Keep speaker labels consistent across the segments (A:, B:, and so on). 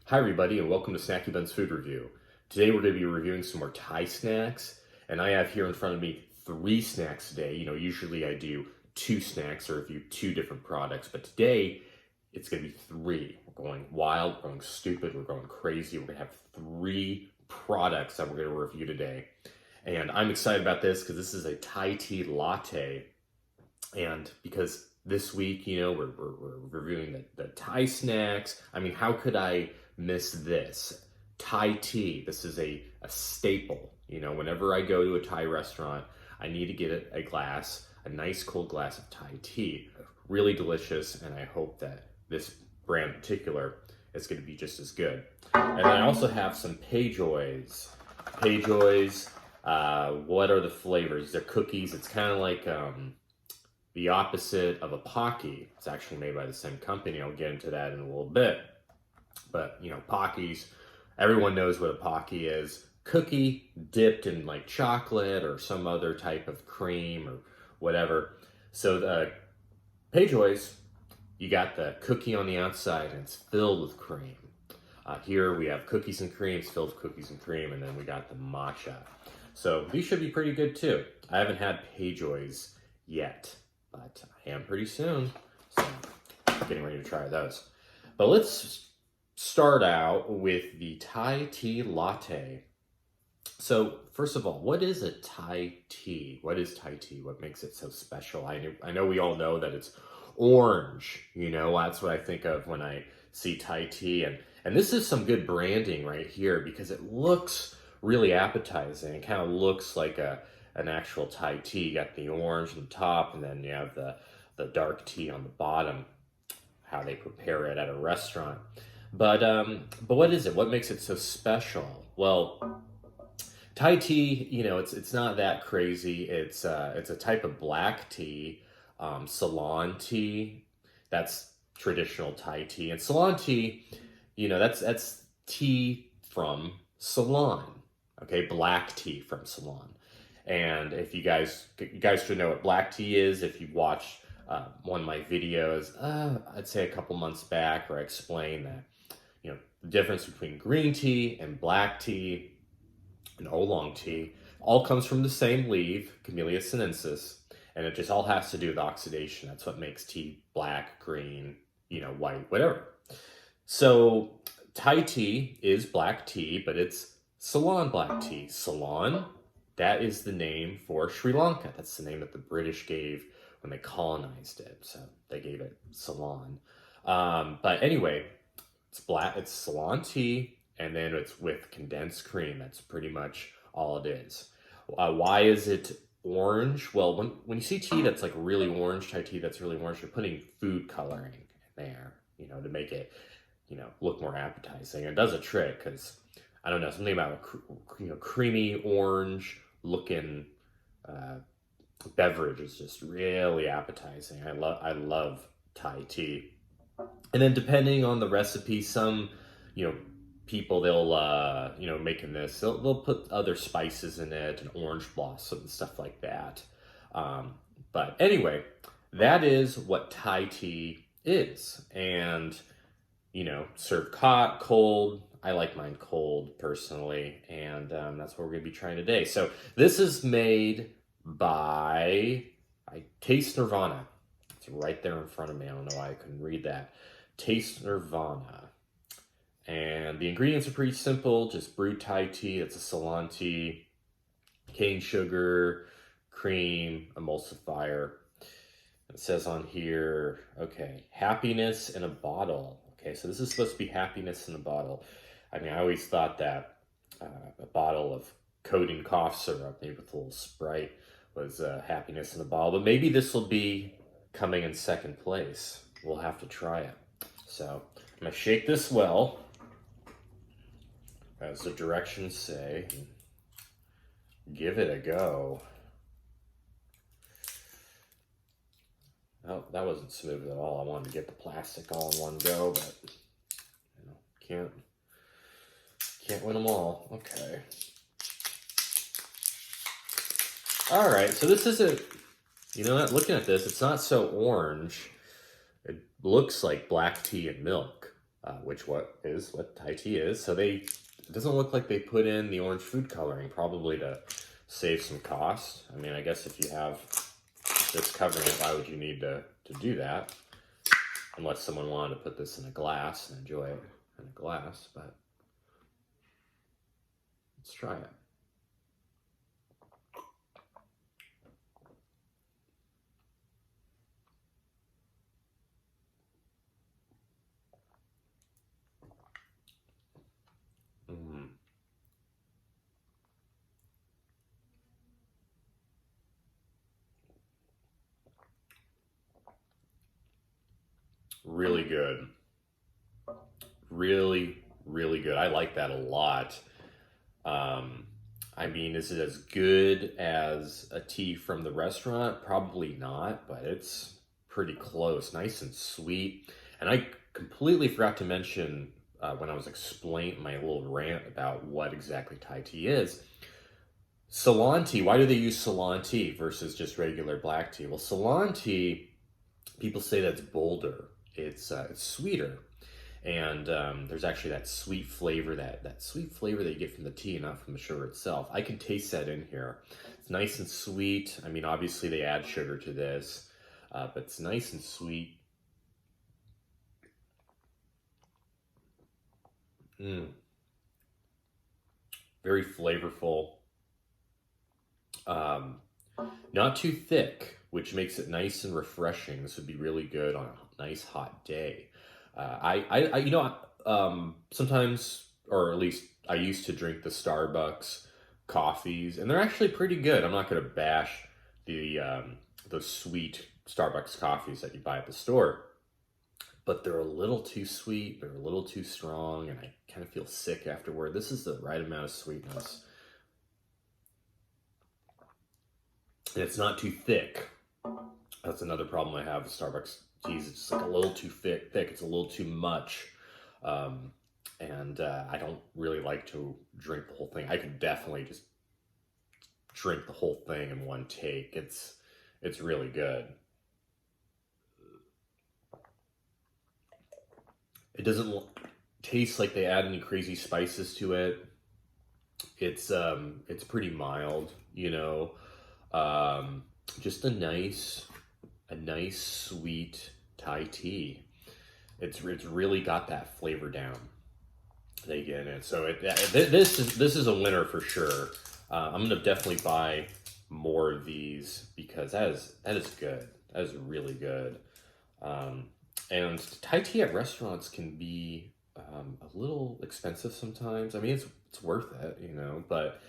A: Hi everybody and welcome to Snacky Bun's Food Review. Today we're going to be reviewing some more Thai snacks, and I have here in front of me 3 snacks today. Usually I do 2 snacks or review 2 different products, but today it's going to be 3. We're going wild, we're going stupid, we're going crazy. We're going to have 3 products that we're going to review today. And I'm excited about this because this is a Thai tea latte, and because this week, we're reviewing the Thai snacks. I mean, how could I miss this? Thai tea. This is a staple. Whenever I go to a Thai restaurant, I need to get a nice cold glass of Thai tea. Really delicious, and I hope that this brand in particular is going to be just as good. And then I also have some Pejoys. Pejoys, what are the flavors? They're cookies. It's kind of like the opposite of a Pocky. It's actually made by the same company. I'll get into that in a little bit. But, Pockies, everyone knows what a Pocky is. Cookie dipped in like chocolate or some other type of cream or whatever. So the Pejoys, you got the cookie on the outside and it's filled with cream. Here we have cookies and cream, it's filled with cookies and cream, and then we got the matcha. So these should be pretty good too. I haven't had Pejoys yet, but I am pretty soon, so getting ready to try those. But let's start out with the Thai tea latte. So first of all, what is a Thai tea? What is Thai tea? What makes it so special? I know we all know that it's orange. That's what I think of when I see Thai tea. And this is some good branding right here because it looks really appetizing. It kind of looks like an actual Thai tea. You got the orange on the top, and then you have the dark tea on the bottom, how they prepare it at a restaurant. But what is it? What makes it so special? Well, Thai tea, it's not that crazy. It's a type of black tea, Ceylon tea. That's traditional Thai tea. And Ceylon tea, that's tea from Ceylon. Okay, black tea from Ceylon. And if you guys should know what black tea is, if you watched one of my videos, I'd say a couple months back, where I explained that, the difference between green tea and black tea and oolong tea all comes from the same leaf, Camellia sinensis, and it just all has to do with oxidation. That's what makes tea black, green, white, whatever. So Thai tea is black tea, but it's Ceylon black tea. Ceylon, that is the name for Sri Lanka. That's the name that the British gave when they colonized it. So they gave it Ceylon. But anyway, it's Ceylon tea, and then it's with condensed cream. That's pretty much all it is. Why is it orange? Well, when you see tea that's like really orange, Thai tea that's really orange, you're putting food coloring in there, to make it, look more appetizing. It does a trick because, I don't know, something about a creamy orange looking beverage is just really appetizing. I love Thai tea. And then depending on the recipe, some people, they'll making this, they'll put other spices in it and orange blossom and stuff like that. But anyway, that is what Thai tea is. And served hot, cold. I like mine cold personally, and that's what we're going to be trying today. So this is made by, I Taste Nirvana. It's right there in front of me. I don't know why I couldn't read that. Taste Nirvana. And the ingredients are pretty simple. Just brewed Thai tea. It's a Ceylon tea. Cane sugar, cream, emulsifier. It says on here, okay, happiness in a bottle. Okay, so this is supposed to be happiness in a bottle. I mean, I always thought that a bottle of codeine cough syrup, maybe with a little Sprite, was happiness in a bottle. But maybe this will be coming in second place. We'll have to try it. So I'm going to shake this well, as the directions say. Give it a go. Oh, that wasn't smooth at all. I wanted to get the plastic all in one go, but can't win them all. Okay. All right, so this isn't, looking at this, it's not so orange. It looks like black tea and milk. which what Thai tea is. So it doesn't look like they put in the orange food coloring, probably to save some cost. I mean, I guess if you have this covering it, why would you need to do that? Unless someone wanted to put this in a glass and enjoy it in a glass, but let's try it. Really good. Really, really good. I like that a lot. I mean, is it as good as a tea from the restaurant? Probably not, but it's pretty close. Nice and sweet. And I completely forgot to mention when I was explaining my little rant about what exactly Thai tea is. Ceylon tea, why do they use Ceylon tea versus just regular black tea? Well, Ceylon tea, people say that's bolder. It's sweeter. And there's actually that sweet flavor, that sweet flavor that you get from the tea, not from the sugar itself. I can taste that in here. It's nice and sweet. I mean, obviously they add sugar to this, but it's nice and sweet. Very flavorful. Not too thick, which makes it nice and refreshing. This would be really good on a nice hot day. Sometimes, or at least I used to drink the Starbucks coffees, and they're actually pretty good. I'm not going to bash the sweet Starbucks coffees that you buy at the store, but they're a little too sweet. They're a little too strong, and I kind of feel sick afterward. This is the right amount of sweetness. And it's not too thick. That's another problem I have with Starbucks teas. It's just like a little too thick. It's a little too much. And I don't really like to drink the whole thing. I could definitely just drink the whole thing in one take. It's really good. It doesn't taste like they add any crazy spices to it. It's pretty mild, you know. Just a nice sweet Thai tea. It's really got that flavor down. They get it. So this is a winner for sure. I'm gonna definitely buy more of these because that is good. That is really good. And Thai tea at restaurants can be a little expensive sometimes. I mean, it's worth it, you know, but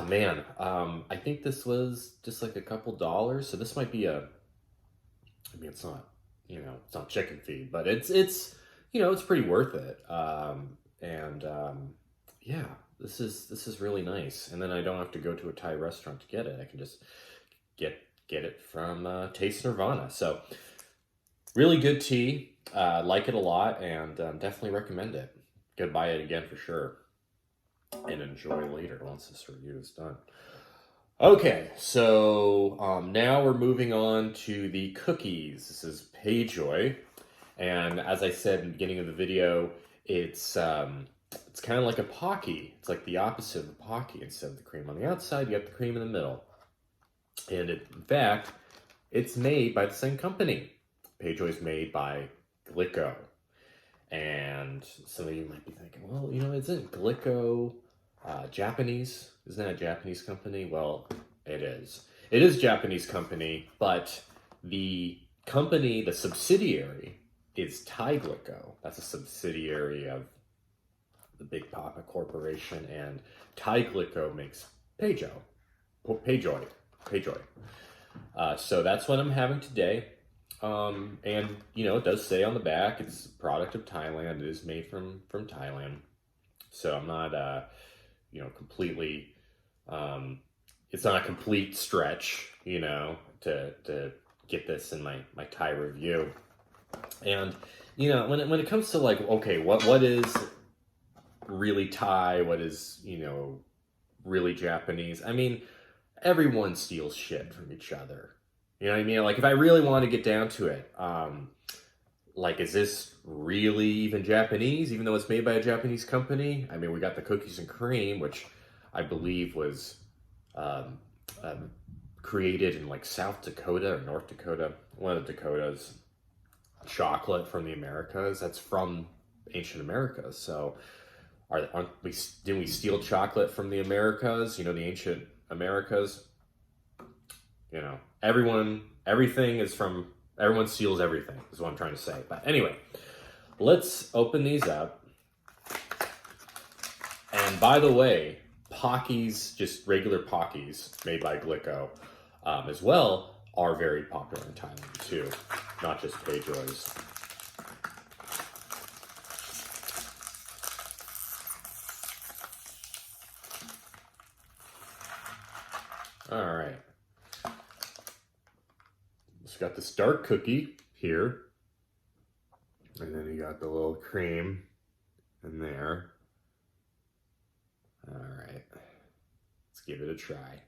A: man, I think this was just like a couple dollars. So this might be I mean, it's not, you know, it's not chicken feed, but it's you know, it's pretty worth it. Yeah, this is really nice. And then I don't have to go to a Thai restaurant to get it. I can just get it from Taste Nirvana. So really good tea. Like it a lot, and definitely recommend it. Go buy it again for sure, and enjoy later once this review is done. Okay, so now we're moving on to the cookies. This is Pejoy, and as I said in the beginning of the video, it's kind of like a Pocky. It's like the opposite of a Pocky. Instead of the cream on the outside, you have the cream in the middle. And in fact, it's made by the same company. Pejoy is made by Glico. And some of you might be thinking, well, you know, isn't Glico Japanese? Isn't that a Japanese company? Well, it is. It is a Japanese company, but the company, the subsidiary, is Thai Glico. That's a subsidiary of the Big Papa Corporation, and Thai Glico makes Pejoy. So that's what I'm having today. And you know, it does say on the back it's a product of Thailand. It is made from Thailand. So I'm not you know, completely it's not a complete stretch, you know, to get this in my Thai review. And you know, when it comes to like, okay, what is really Thai, what is, you know, really Japanese? I mean, everyone steals shit from each other. You know what I mean? Like, if I really want to get down to it, like, is this really even Japanese, even though it's made by a Japanese company? I mean, we got the cookies and cream, which I believe was um, um, created in like South Dakota or North Dakota, one of the Dakotas. Chocolate from the Americas, that's from ancient America. So, aren't we? Didn't we steal chocolate from the Americas? You know, the ancient Americas. You know, everything is from. Everyone steals everything. Is what I'm trying to say. But anyway, let's open these up. And by the way, Pockies, just regular Pockies made by Glico, as well, are very popular in Thailand too, not just Pejoys. All right. It's got this dark cookie here, and then you got the little cream in there. All right, let's give it a try.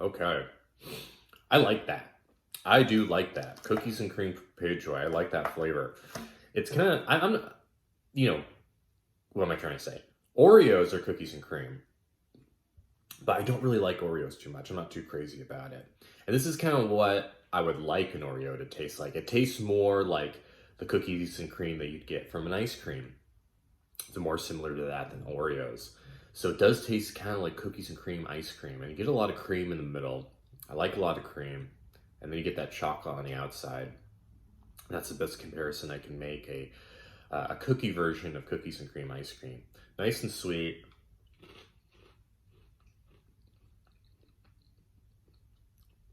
A: Okay, I like that. I do like that. Cookies and cream Pejoy. I like that flavor. It's kind of, I'm, you know, what am I trying to say? Oreos are cookies and cream, but I don't really like Oreos too much. I'm not too crazy about it. And this is kind of what I would like an Oreo to taste like. It tastes more like the cookies and cream that you'd get from an ice cream. It's more similar to that than Oreos. So it does taste kind of like cookies and cream ice cream. And you get a lot of cream in the middle. I like a lot of cream. And then you get that chocolate on the outside. That's the best comparison I can make. A cookie version of cookies and cream ice cream. Nice and sweet.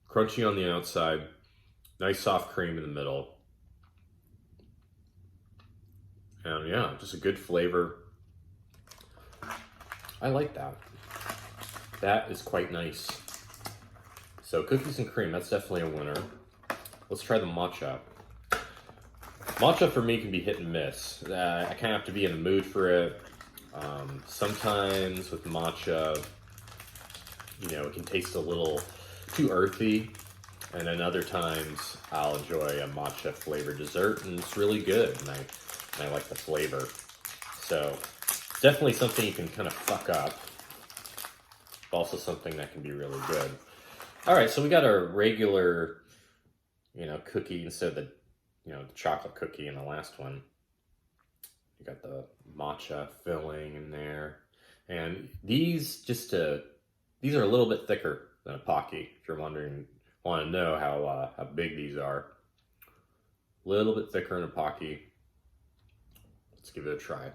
A: Crunchy on the outside. Nice soft cream in the middle. And yeah, just a good flavor. I like that. That is quite nice. So cookies and cream, that's definitely a winner. Let's try the matcha. Matcha for me can be hit and miss. I kind of have to be in the mood for it. Sometimes with matcha, you know, it can taste a little too earthy. And then other times I'll enjoy a matcha flavored dessert and it's really good. And I like the flavor. So definitely something you can kind of fuck up. Also something that can be really good. All right, so we got our regular, you know, cookie instead of the, you know, the chocolate cookie in the last one. You got the matcha filling in there. And these these are a little bit thicker than a Pocky. If you're want to know how big these are. A little bit thicker than a Pocky. Let's give it a try.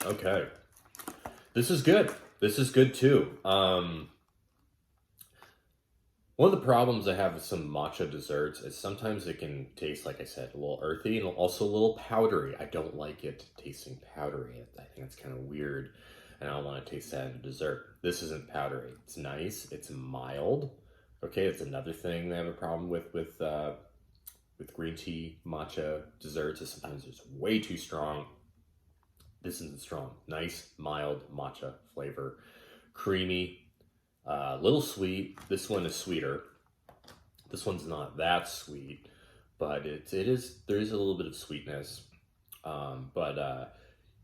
A: Okay. This is good. This is good too. One of the problems I have with some matcha desserts is sometimes it can taste, like I said, a little earthy and also a little powdery. I don't like it tasting powdery. I think it's kind of weird, and I don't want to taste that in a dessert. This isn't powdery. It's nice. It's mild. Okay, it's another thing they have a problem with green tea matcha desserts is sometimes it's way too strong. This isn't strong. Nice, mild matcha flavor. Creamy, a little sweet. This one is sweeter. This one's not that sweet, but there is a little bit of sweetness. But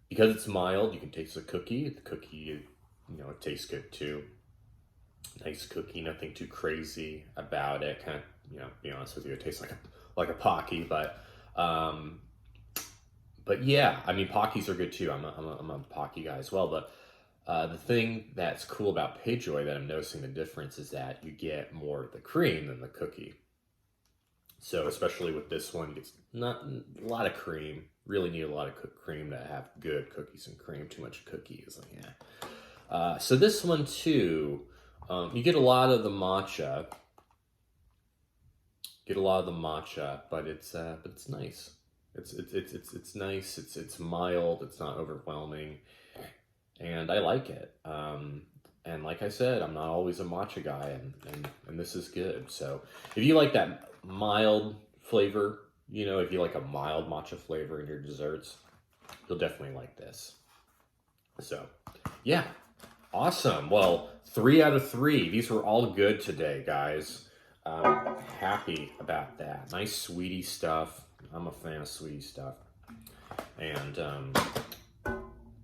A: because it's mild, you can taste the cookie. The cookie, it tastes good too. Nice cookie, nothing too crazy about it. Kind of, be honest with you, it tastes like a Pocky, but yeah, I mean, Pockies are good too. I'm a Pocky guy as well. But the thing that's cool about Pejoy that I'm noticing the difference is that you get more of the cream than the cookie. So especially with this one, it's not a lot of cream. Really need a lot of cream to have good cookies and cream. Too much cookies, yeah. So this one too, you get a lot of the matcha. But it's nice. It's nice. It's mild. It's not overwhelming, and I like it. And like I said, I'm not always a matcha guy, and this is good. So if you like that mild flavor, if you like a mild matcha flavor in your desserts, you'll definitely like this. So yeah, awesome. Well, 3 out of 3. These were all good today, guys. Happy about that. Nice sweetie stuff. I'm a fan of sweetie stuff. And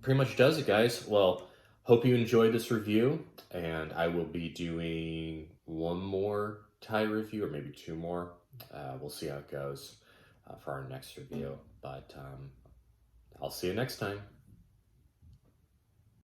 A: pretty much does it, guys. Well, hope you enjoyed this review. And I will be doing one more Thai review, or maybe 2 more. We'll see how it goes for our next review. But I'll see you next time.